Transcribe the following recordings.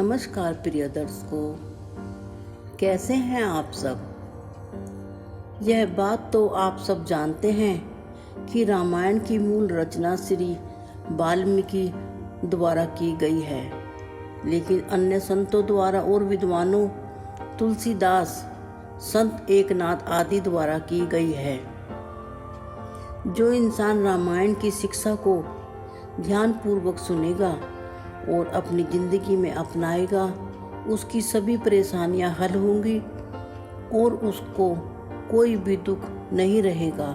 नमस्कार प्रिय दर्शकों, कैसे हैं आप सब। यह बात तो आप सब जानते हैं कि रामायण की मूल रचना श्री वाल्मीकि द्वारा की गई है, लेकिन अन्य संतों द्वारा और विद्वानों तुलसीदास, संत एकनाथ आदि द्वारा की गई है। जो इंसान रामायण की शिक्षा को ध्यानपूर्वक सुनेगा और अपनी जिंदगी में अपनाएगा, उसकी सभी परेशानियां हल होंगी और उसको कोई भी दुख नहीं रहेगा।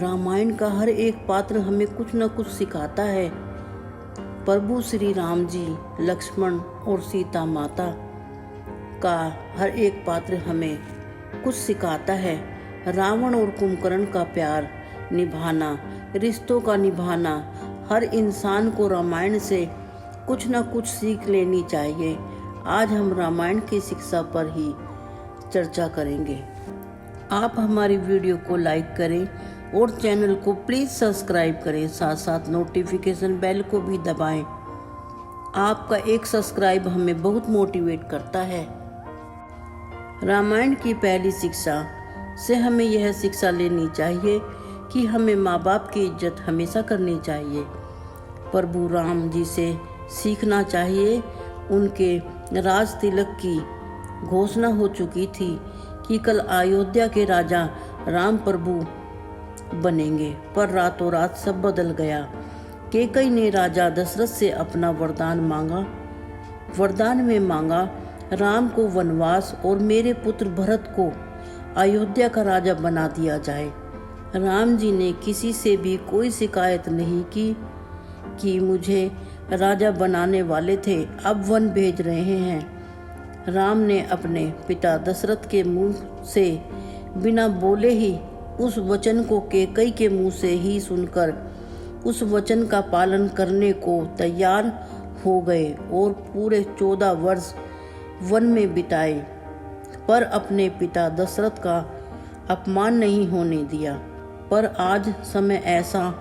रामायण का हर एक पात्र हमें कुछ न कुछ सिखाता है। प्रभु श्री राम जी, लक्ष्मण और सीता माता का हर एक पात्र हमें कुछ सिखाता है। रावण और कुंभकर्ण का प्यार निभाना, रिश्तों का निभाना, हर इंसान को रामायण से कुछ न कुछ सीख लेनी चाहिए। आज हम रामायण की शिक्षा पर ही चर्चा करेंगे। आप हमारी वीडियो को लाइक करें और चैनल को प्लीज़ सब्सक्राइब करें, साथ साथ नोटिफिकेशन बेल को भी दबाएं। आपका एक सब्सक्राइब हमें बहुत मोटिवेट करता है। रामायण की पहली शिक्षा से हमें यह शिक्षा लेनी चाहिए कि हमें माँ बाप की इज्जत हमेशा करनी चाहिए। प्रभु राम जी से सीखना चाहिए। उनके राज तिलक की घोषणा हो चुकी थी कि कल अयोध्या के राजा राम प्रभु बनेंगे, पर रातों रात सब बदल गया। कैकेयी ने राजा दशरथ से अपना वरदान मांगा। वरदान में मांगा, राम को वनवास और मेरे पुत्र भरत को अयोध्या का राजा बना दिया जाए। राम जी ने किसी से भी कोई शिकायत नहीं की कि मुझे राजा बनाने वाले थे, अब वन भेज रहे हैं। राम ने अपने पिता दशरथ के मुंह से बिना बोले ही उस वचन को कैकेयी के मुंह से ही सुनकर उस वचन का पालन करने को तैयार हो गए और पूरे 14 वर्ष वन में बिताए, पर अपने पिता दशरथ का अपमान नहीं होने दिया। पर आज समय ऐसा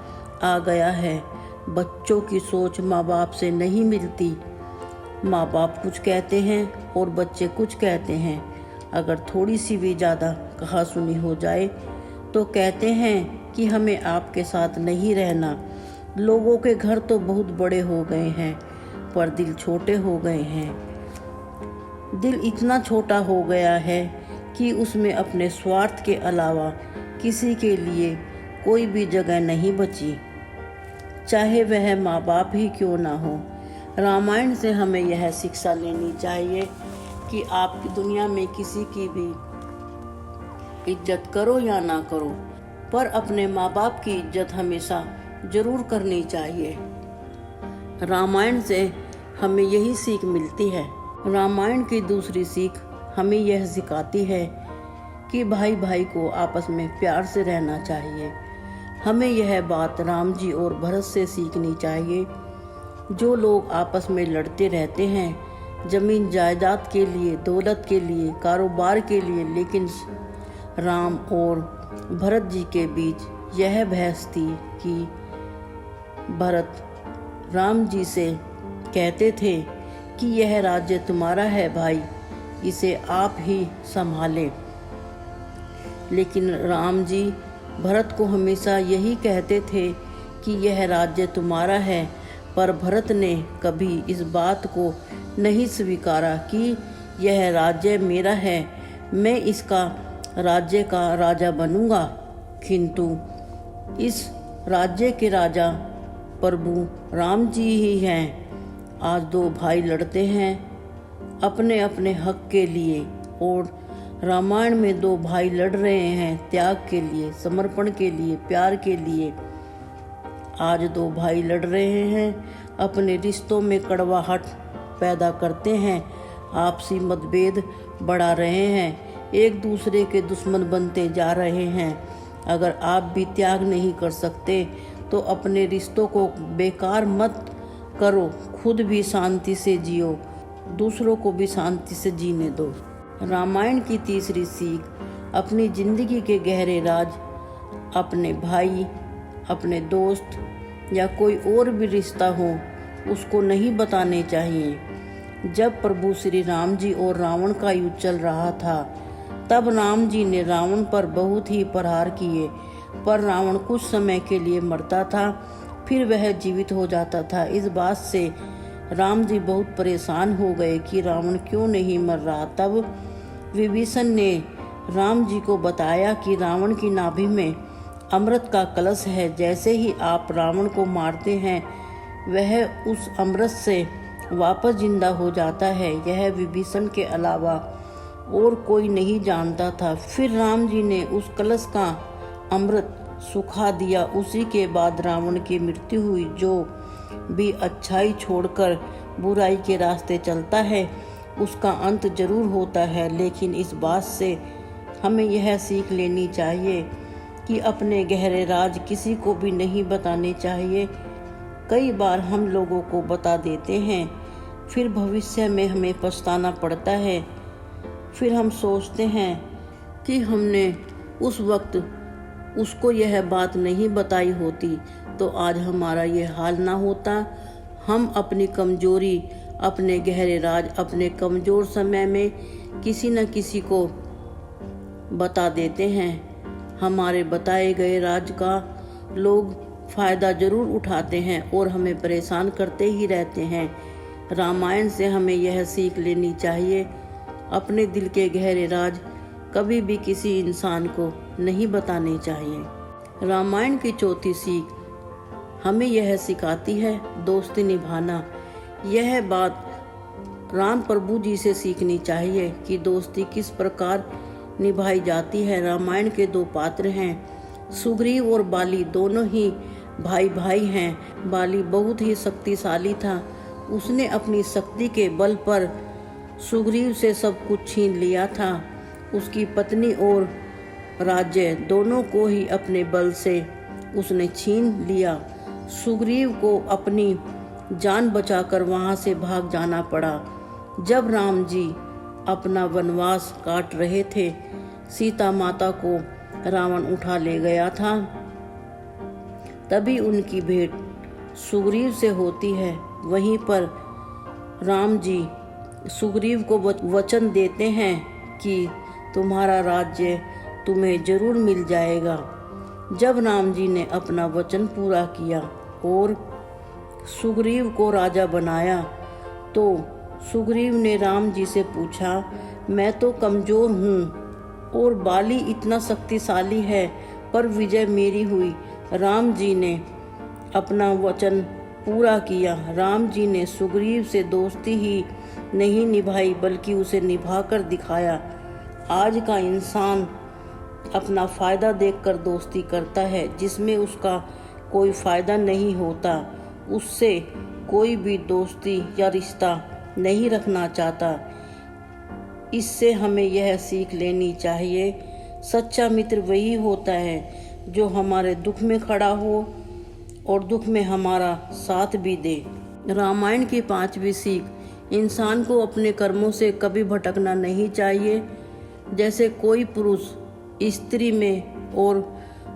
आ गया है, बच्चों की सोच माँ बाप से नहीं मिलती। माँ बाप कुछ कहते हैं और बच्चे कुछ कहते हैं। अगर थोड़ी सी भी ज़्यादा कहासुनी हो जाए तो कहते हैं कि हमें आपके साथ नहीं रहना। लोगों के घर तो बहुत बड़े हो गए हैं, पर दिल छोटे हो गए हैं। दिल इतना छोटा हो गया है कि उसमें अपने स्वार्थ के अलावा किसी के लिए कोई भी जगह नहीं बची, चाहे वह माँ बाप ही क्यों ना हो। रामायण से हमें यह शिक्षा लेनी चाहिए कि आप दुनिया में किसी की भी इज्जत करो या ना करो, पर अपने माँ बाप की इज्जत हमेशा जरूर करनी चाहिए। रामायण से हमें यही सीख मिलती है। रामायण की दूसरी सीख हमें यह सिखाती है कि भाई भाई को आपस में प्यार से रहना चाहिए। हमें यह बात राम जी और भरत से सीखनी चाहिए। जो लोग आपस में लड़ते रहते हैं जमीन जायदाद के लिए, दौलत के लिए, कारोबार के लिए, लेकिन राम और भरत जी के बीच यह बहस थी कि भरत राम जी से कहते थे कि यह राज्य तुम्हारा है भाई, इसे आप ही संभालें, लेकिन राम जी भरत को हमेशा यही कहते थे कि यह राज्य तुम्हारा है। पर भरत ने कभी इस बात को नहीं स्वीकारा कि यह राज्य मेरा है, मैं इसका राज्य का राजा बनूंगा। किंतु इस राज्य के राजा प्रभु राम जी ही हैं। आज दो भाई लड़ते हैं अपने अपने हक के लिए, और रामायण में दो भाई लड़ रहे हैं त्याग के लिए, समर्पण के लिए, प्यार के लिए। आज दो भाई लड़ रहे हैं, अपने रिश्तों में कड़वाहट पैदा करते हैं, आपसी मतभेद बढ़ा रहे हैं, एक दूसरे के दुश्मन बनते जा रहे हैं। अगर आप भी त्याग नहीं कर सकते तो अपने रिश्तों को बेकार मत करो, खुद भी शांति से जियो, दूसरों को भी शांति से जीने दो। रामायण की तीसरी सीख, अपनी जिंदगी के गहरे राज अपने भाई, अपने दोस्त या कोई और भी रिश्ता हो उसको नहीं बताने चाहिए। जब प्रभु श्री राम जी और रावण का युद्ध चल रहा था, तब राम जी ने रावण पर बहुत ही प्रहार किए, पर रावण कुछ समय के लिए मरता था, फिर वह जीवित हो जाता था। इस बात से राम जी बहुत परेशान हो गए कि रावण क्यों नहीं मर रहा। तब विभीषण ने राम जी को बताया कि रावण की नाभि में अमृत का कलश है, जैसे ही आप रावण को मारते हैं वह उस अमृत से वापस जिंदा हो जाता है। यह विभीषण के अलावा और कोई नहीं जानता था। फिर राम जी ने उस कलश का अमृत सुखा दिया। उसी के बाद रावण की मृत्यु हुई। जो भी अच्छाई छोड़कर बुराई के रास्ते चलता है उसका अंत जरूर होता है, लेकिन इस बात से हमें यह सीख लेनी चाहिए कि अपने गहरे राज किसी को भी नहीं बताने चाहिए। कई बार हम लोगों को बता देते हैं, फिर भविष्य में हमें पछताना पड़ता है। फिर हम सोचते हैं कि हमने उस वक्त उसको यह बात नहीं बताई होती तो आज हमारा ये हाल ना होता। हम अपनी कमजोरी, अपने गहरे राज, अपने कमजोर समय में किसी न किसी को बता देते हैं। हमारे बताए गए राज का लोग फायदा जरूर उठाते हैं और हमें परेशान करते ही रहते हैं। रामायण से हमें यह सीख लेनी चाहिए, अपने दिल के गहरे राज कभी भी किसी इंसान को नहीं बताने चाहिए। रामायण की चौथी सीख हमें यह सिखाती है दोस्ती निभाना। यह बात राम प्रभु जी से सीखनी चाहिए कि दोस्ती किस प्रकार निभाई जाती है। रामायण के दो पात्र हैं, सुग्रीव और बाली। दोनों ही भाई भाई हैं। बाली बहुत ही शक्तिशाली था। उसने अपनी शक्ति के बल पर सुग्रीव से सब कुछ छीन लिया था। उसकी पत्नी और राज्य दोनों को ही अपने बल से उसने छीन लिया। सुग्रीव को अपनी जान बचाकर वहां से भाग जाना पड़ा। जब राम जी अपना वनवास काट रहे थे, सीता माता को रावण उठा ले गया था। तभी उनकी भेंट सुग्रीव से होती है। वहीं पर राम जी सुग्रीव को वचन देते हैं कि तुम्हारा राज्य तुम्हें जरूर मिल जाएगा। जब राम जी ने अपना वचन पूरा किया और सुग्रीव को राजा बनाया, तो सुग्रीव ने राम जी से पूछा, मैं तो कमजोर हूँ और बाली इतना शक्तिशाली है, पर विजय मेरी हुई। राम जी ने अपना वचन पूरा किया। राम जी ने सुग्रीव से दोस्ती ही नहीं निभाई बल्कि उसे निभाकर दिखाया। आज का इंसान अपना फायदा देखकर दोस्ती करता है, जिसमें उसका कोई फायदा नहीं होता। उससे कोई भी दोस्ती या रिश्ता नहीं रखना चाहता। इससे हमें यह सीख लेनी चाहिए, सच्चा मित्र वही होता है जो हमारे दुख में खड़ा हो और दुख में हमारा साथ भी दे। रामायण की पांचवी सीख, इंसान को अपने कर्मों से कभी भटकना नहीं चाहिए। जैसे कोई पुरुष स्त्री में और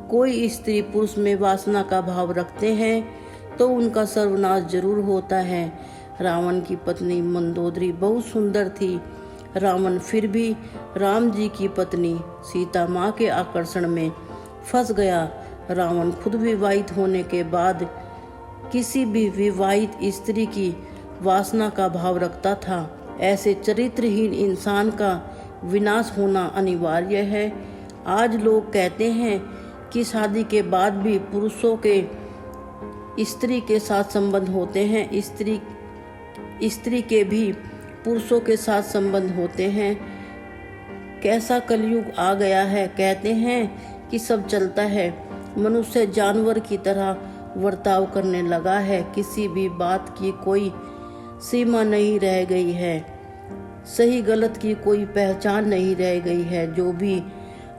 कोई स्त्री पुरुष में वासना का भाव रखते हैं तो उनका सर्वनाश जरूर होता है। रावण की पत्नी मंदोदरी बहुत सुंदर थी। रावण फिर भी राम जी की पत्नी सीता माँ के आकर्षण में फंस गया। रावण खुद विवाहित होने के बाद किसी भी विवाहित स्त्री की वासना का भाव रखता था। ऐसे चरित्रहीन इंसान का विनाश होना अनिवार्य है। आज लोग कहते हैं कि शादी के बाद भी पुरुषों के स्त्री के साथ संबंध होते हैं, स्त्री के भी पुरुषों के साथ संबंध होते हैं। कैसा कलयुग आ गया है। कहते हैं कि सब चलता है। मनुष्य जानवर की तरह वर्ताव करने लगा है। किसी भी बात की कोई सीमा नहीं रह गई है। सही गलत की कोई पहचान नहीं रह गई है। जो भी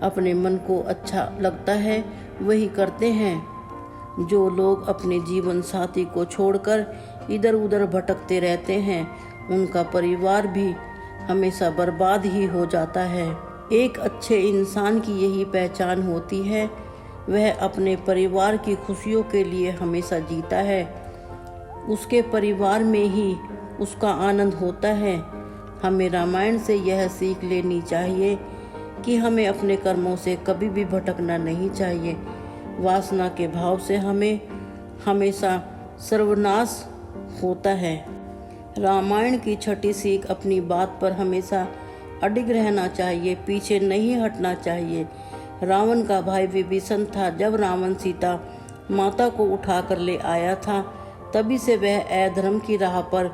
अपने मन को अच्छा लगता है वही करते हैं। जो लोग अपने जीवन साथी को छोड़कर इधर उधर भटकते रहते हैं, उनका परिवार भी हमेशा बर्बाद ही हो जाता है। एक अच्छे इंसान की यही पहचान होती है, वह अपने परिवार की खुशियों के लिए हमेशा जीता है। उसके परिवार में ही उसका आनंद होता है। हमें रामायण से यह सीख लेनी चाहिए कि हमें अपने कर्मों से कभी भी भटकना नहीं चाहिए। वासना के भाव से हमें हमेशा सर्वनाश होता है। रामायण की छठी सीख, अपनी बात पर हमेशा अडिग रहना चाहिए, पीछे नहीं हटना चाहिए। रावण का भाई विभीषण था। जब रावण सीता माता को उठाकर ले आया था, तभी से वह अधर्म की राह पर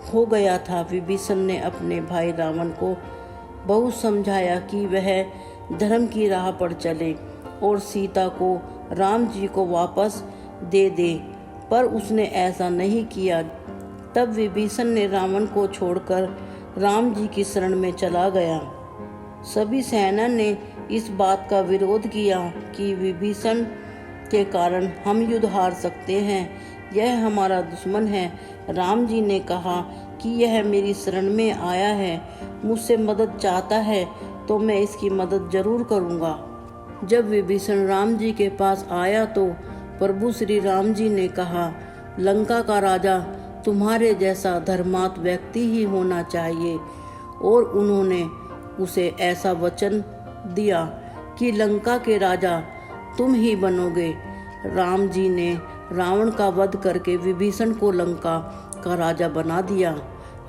हो गया था। विभीषण ने अपने भाई रावण को बहुत समझाया कि वह धर्म की राह पर चले और सीता को राम जी को वापस दे दे, पर उसने ऐसा नहीं किया। तब विभीषण ने रावण को छोड़कर राम जी की शरण में चला गया। सभी सेना ने इस बात का विरोध किया कि विभीषण के कारण हम युद्ध हार सकते हैं, यह हमारा दुश्मन है। राम जी ने कहा कि यह मेरी शरण में आया है, मुझसे मदद चाहता है तो मैं इसकी मदद जरूर करूँगा। जब विभीषण राम जी के पास आया तो प्रभु श्री राम जी ने कहा, लंका का राजा तुम्हारे जैसा धर्मात्म व्यक्ति ही होना चाहिए। और उन्होंने उसे ऐसा वचन दिया कि लंका के राजा तुम ही बनोगे। राम जी ने रावण का वध करके विभीषण को लंका का राजा बना दिया।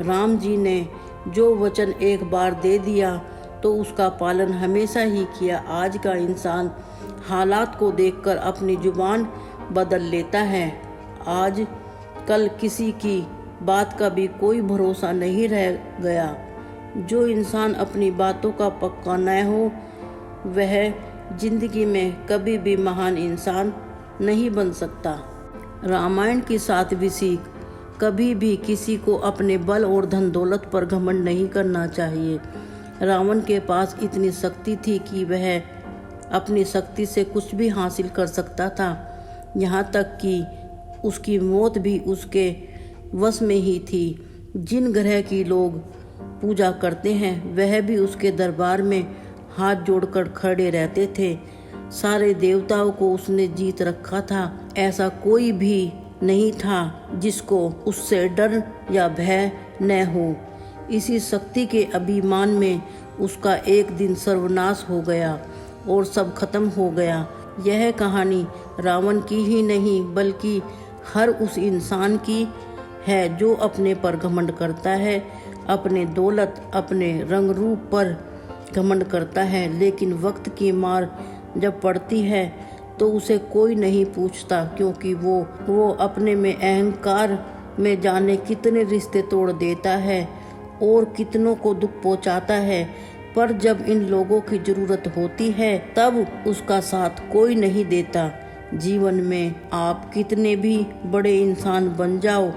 राम जी ने जो वचन एक बार दे दिया तो उसका पालन हमेशा ही किया। आज का इंसान हालात को देखकर अपनी जुबान बदल लेता है। आज कल किसी की बात का भी कोई भरोसा नहीं रह गया। जो इंसान अपनी बातों का पक्का न हो, वह जिंदगी में कभी भी महान इंसान नहीं बन सकता। रामायण की 7वीं सीख, कभी भी किसी को अपने बल और धन दौलत पर घमंड नहीं करना चाहिए। रावण के पास इतनी शक्ति थी कि वह अपनी शक्ति से कुछ भी हासिल कर सकता था, यहाँ तक कि उसकी मौत भी उसके वश में ही थी। जिन ग्रह की लोग पूजा करते हैं, वह भी उसके दरबार में हाथ जोड़कर खड़े रहते थे। सारे देवताओं को उसने जीत रखा था। ऐसा कोई भी नहीं था जिसको उससे डर या भय न हो। इसी शक्ति के अभिमान में उसका एक दिन सर्वनाश हो गया और सब खत्म हो गया। यह कहानी रावण की ही नहीं बल्कि हर उस इंसान की है जो अपने पर घमंड करता है, अपने दौलत, अपने रंग रूप पर घमंड करता है, लेकिन वक्त की मार जब पड़ती है तो उसे कोई नहीं पूछता, क्योंकि वो अपने में अहंकार में जाने कितने रिश्ते तोड़ देता है और कितनों को दुख पहुंचाता है। पर जब इन लोगों की जरूरत होती है तब उसका साथ कोई नहीं देता। जीवन में आप कितने भी बड़े इंसान बन जाओ,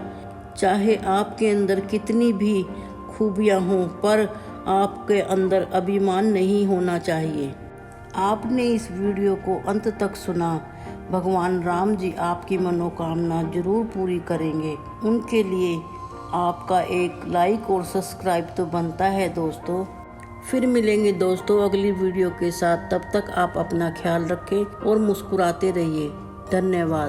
चाहे आपके अंदर कितनी भी खूबियां हों, पर आपके अंदर अभिमान नहीं होना चाहिए। आपने इस वीडियो को अंत तक सुना। भगवान राम जी आपकी मनोकामना जरूर पूरी करेंगे। उनके लिए आपका एक लाइक और सब्सक्राइब तो बनता है दोस्तों। फिर मिलेंगे दोस्तों अगली वीडियो के साथ। तब तक आप अपना ख्याल रखें और मुस्कुराते रहिए। धन्यवाद।